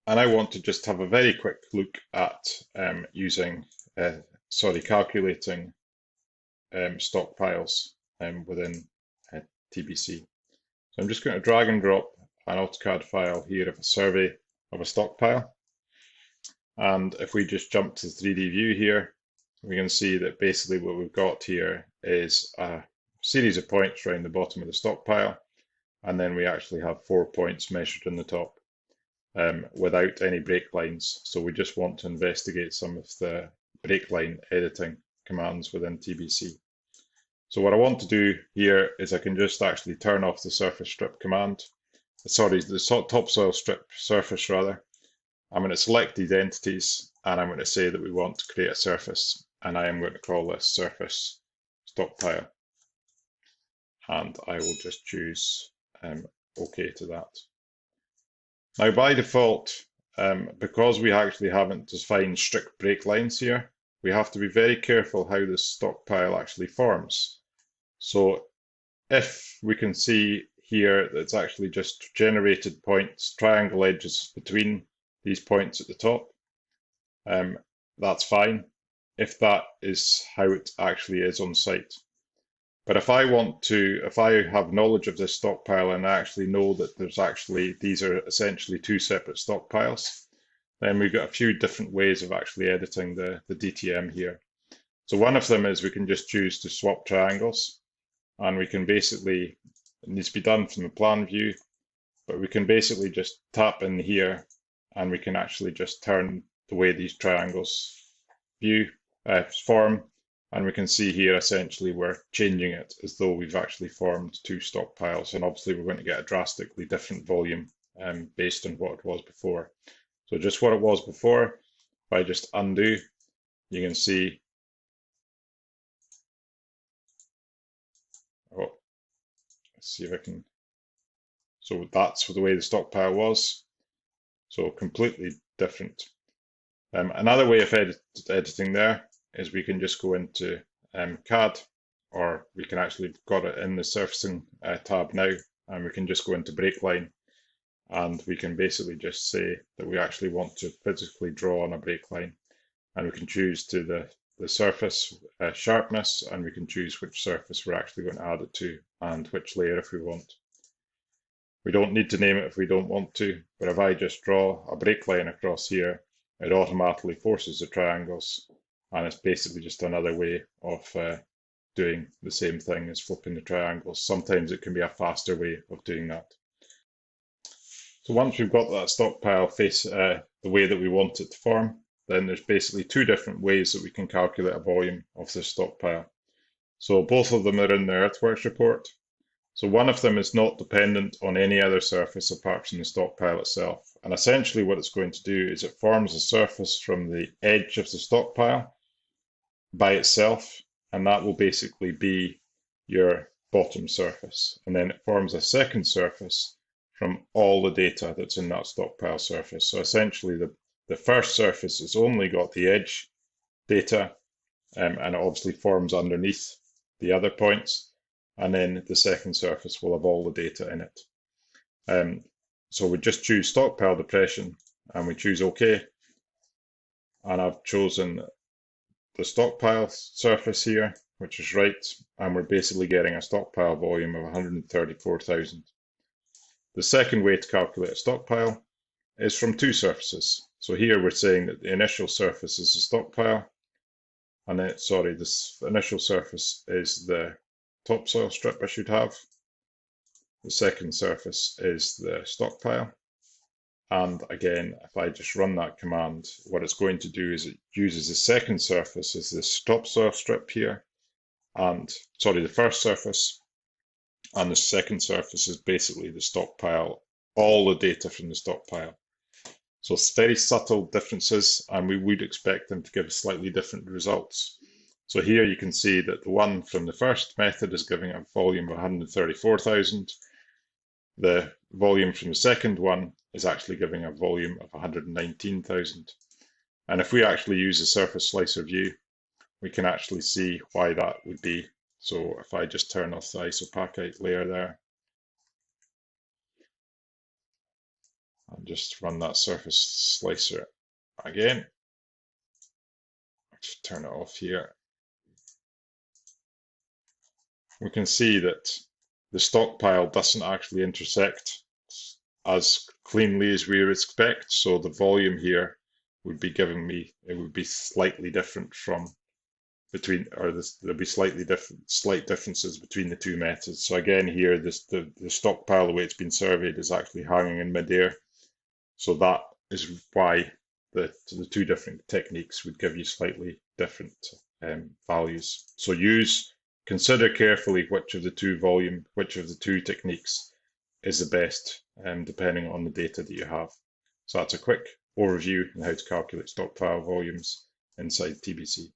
And I want to just have a very quick look at calculating stockpiles within TBC. So I'm just going to drag and drop an AutoCAD file here of a survey of a stockpile. And if we just jump to the 3D view here, we can see that basically what we've got here is a series of points around the bottom of the stockpile. And then we actually have 4 points measured in the top without any break lines. So we just want to investigate some of the break line editing commands within TBC. So what I want to do here is I can just actually turn off the surface strip command. Sorry, the topsoil strip surface rather. I'm going to select these entities and I'm going to say that we want to create a surface, and I am going to call this surface stockpile. And I will just choose OK to that. Now by default, because we actually haven't defined strict break lines here, we have to be very careful how this stockpile actually forms. So if we can see here that it's actually just generated points, triangle edges between these points at the top, that's fine if that is how it actually is on site. But if I have knowledge of this stockpile and I actually know that these are essentially two separate stockpiles, then we've got a few different ways of actually editing the DTM here. So one of them is we can just choose to swap triangles, and we can basically, it needs to be done from the plan view, but we can basically just tap in here and we can actually just turn the way these triangles form. And we can see here, essentially, we're changing it as though we've actually formed two stockpiles. And obviously, we're going to get a drastically different volume based on what it was before. So just what it was before, if I just undo, you can see, oh, let's see if I can, so that's the way the stockpile was. So completely different. Another way of editing there is we can just go into CAD, or we can actually got it in the surfacing tab now, and we can just go into break line, and we can basically just say that we actually want to physically draw on a break line, and we can choose to the surface sharpness, and we can choose which surface we're actually going to add it to and which layer if we want. We don't need to name it if we don't want to, but if I just draw a break line across here, it automatically forces the triangles, and it's basically just another way of doing the same thing as flipping the triangles. Sometimes it can be a faster way of doing that. So once we've got that stockpile face the way that we want it to form, then there's basically two different ways that we can calculate a volume of this stockpile. So both of them are in the earthworks report. So one of them is not dependent on any other surface apart from the stockpile itself. And essentially what it's going to do is it forms a surface from the edge of the stockpile by itself, and that will basically be your bottom surface. And then it forms a second surface from all the data that's in that stockpile surface. So essentially the first surface has only got the edge data, and it obviously forms underneath the other points. And then the second surface will have all the data in it. So we just choose stockpile depression and we choose OK. And I've chosen the stockpile surface here, which is right, and we're basically getting a stockpile volume of 134,000. The second way to calculate a stockpile is from two surfaces. So here we're saying that the initial surface is the stockpile, and then, sorry, this initial surface is the topsoil strip I should have. The second surface is the stockpile. And again, if I just run that command, what it's going to do is it uses the second surface as this topsoil strip here, and sorry, the first surface, and the second surface is basically the stockpile, all the data from the stockpile. So it's very subtle differences, and we would expect them to give slightly different results. So here you can see that the one from the first method is giving a volume of 134,000. The volume from the second one is actually giving a volume of 119,000. And if we actually use the surface slicer view, we can actually see why that would be. So if I just turn off the isopachite layer there, and just run that surface slicer again. Just turn it off here. We can see that the stockpile doesn't actually intersect as cleanly as we would expect. So the volume here would be giving me, it would be slightly different from between, or there'll be slight differences between the two methods. So again here, the stockpile, the way it's been surveyed, is actually hanging in midair. So that is why the two different techniques would give you slightly different values. So consider carefully which of the two techniques is the best, depending on the data that you have. So that's a quick overview on how to calculate stockpile volumes inside TBC.